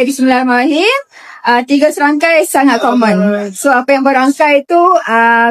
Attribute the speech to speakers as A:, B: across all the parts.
A: Bismillahirrahmanirrahim. Tiga serangkai sangat common. So apa yang berangkai tu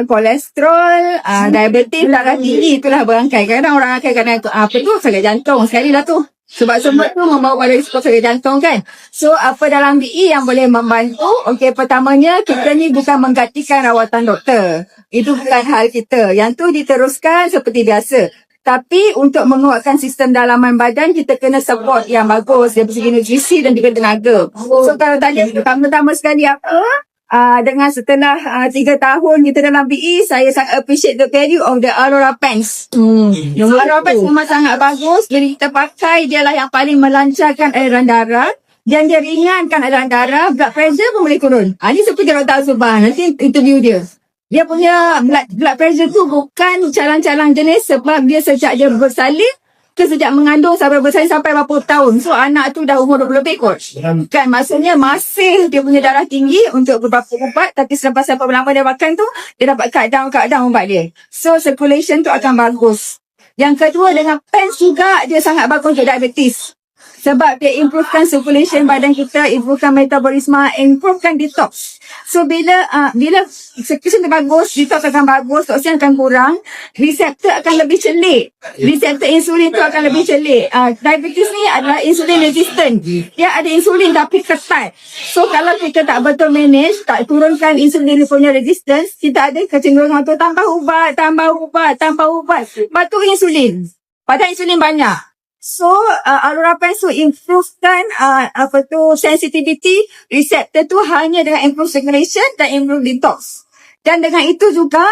A: kolesterol, diabetes, darah tinggi, itulah berangkai. Kadang orang angkai kadang apa tu sakit jantung sekali lah tu. Sebab semua tu membawa pada risiko sakit jantung kan. So apa dalam BE yang boleh membantu? Okey, pertamanya kita ni bukan menggantikan rawatan doktor. Itu bukan hal kita. Yang tu diteruskan seperti biasa. Tapi untuk menguatkan sistem dalaman badan, kita kena support yang bagus dari segi nutrisi dan juga tenaga. So kalau tanya pertama sekali apa? Dengan setelah 3 tahun kita dalam BE, saya sangat appreciate the value of the Aurora Pants. Aurora Pants memang sangat bagus. Jadi kita pakai, dialah yang paling melancarkan aliran darah. Dan dia ringankan aliran darah, blood pressure pun boleh turun. Ini seperti Dr. Azubah, nanti interview dia. Dia punya blood pressure tu bukan calang-calang jenis sebab dia sejak dia bersalin ke sejak mengandung sampai bersalin sampai berapa tahun. So anak tu dah umur 20 lebih kot. Kan maksudnya masih dia punya darah tinggi untuk beberapa ubat, tapi selepas berapa lama dia makan tu dia dapat cut down ubat dia. So circulation tu akan bagus. Yang kedua dengan pens juga dia sangat bagus untuk diabetes. Sebab dia improvekan circulation badan kita, improvekan metabolisme, improvekan detox. So bila circulation tu bagus, detox akan bagus, toksin akan kurang, reseptor akan lebih celik. Reseptor insulin tu akan lebih celik. Diabetes ni adalah insulin resistant. Dia ada insulin tapi ketat. So kalau kita tak betul manage, tak turunkan insulin punya resistance, kita ada kecenderungan untuk tambah ubat. Batu insulin. Padahal insulin banyak. So, Aurora Pens tu improvekan sensitivity receptor tu hanya dengan improve circulation dan improve detox. Dan dengan itu juga,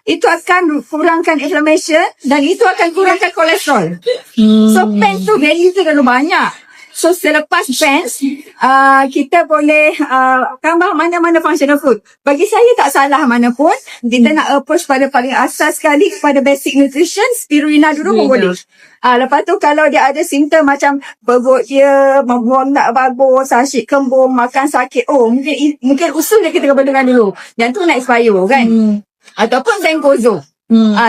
A: itu akan kurangkan inflammation dan itu akan kurangkan kolesterol. So, pens tu value tu terlalu banyak. So, selepas pens, kita boleh tambah mana-mana functional food. Bagi saya tak salah mana pun. Kita nak approach pada paling asas sekali kepada basic nutrition, spirulina dulu pun boleh. Lepas tu kalau dia ada simptom macam perut dia membuang tak bagus, asyik kembung, makan sakit. Mungkin usul dia kita kena dulu. Yang tu nak expire kan. Ataupun Zenkozo.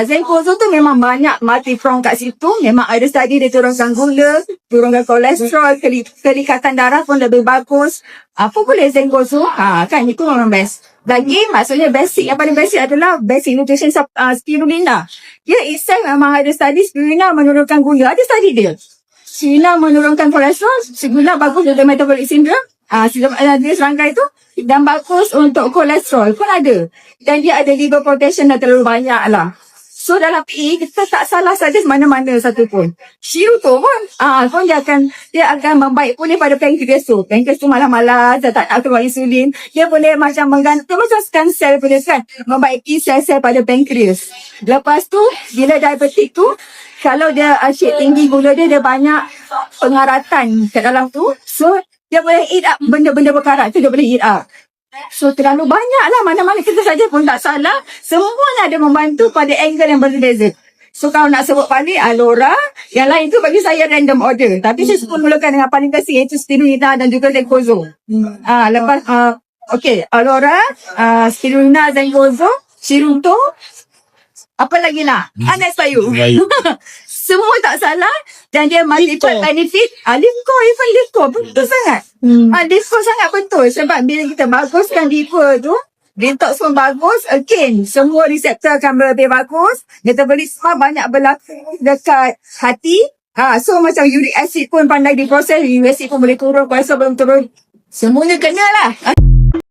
A: Zenkozo tu memang banyak multi-prong kat situ. Memang ada study dia turunkan gula, turunkan kolesterol, kelekatan darah pun lebih bagus. Apa boleh Zenkozo? Kan itu memang best. Lagi maksudnya basic, yang paling basic adalah basic nutrition spirulina. Dia itself memang ada study spirulina menurunkan gula. Ada study dia. Spirulina menurunkan kolesterol, spirulina bagus untuk metabolic syndrome. Dia serangkai tu dan bagus untuk kolesterol pun ada. Dan dia ada liver protection dah terlalu banyak lah. So dalam PE kita tak salah saja mana-mana satu pun. Shiruto pun dia akan membaik pulih pada pankreas tu. Pankreas tu malas-malas, dah tak nak keluar insulin. Dia boleh macam menggantung macam stem cell boleh kan. Membaiki sel-sel pada pankreas. Lepas tu bila diabetik tu, kalau dia asyik tinggi gula dia banyak pengaratan kat dalam tu. So dia boleh eat up benda-benda berkarat tu, dia boleh eat up. So terlalu banyak lah, mana-mana kita saja pun tak salah. Semuanya ada membantu pada angle yang berbeza. So kalau nak sebut balik Aurora, yang lain tu bagi saya random order. Tapi saya sebut mulakan dengan paling kasih iaitu spirulina dan juga Zenkozo. Lepas Aurora, spirulina, Zenkozo, Shiruto, apa lagi nak? Next Payu. Semua tak salah dan dia multiple benefit. Liver betul sangat. Liver sangat betul sebab bila kita baguskan liver tu, detox pun bagus. Again, semua reseptor akan lebih bagus. Metabolisme banyak berlaku dekat hati. So macam uric acid pun pandai diproses, uric acid pun boleh turun, kolesterol belum turun. Semuanya kena lah.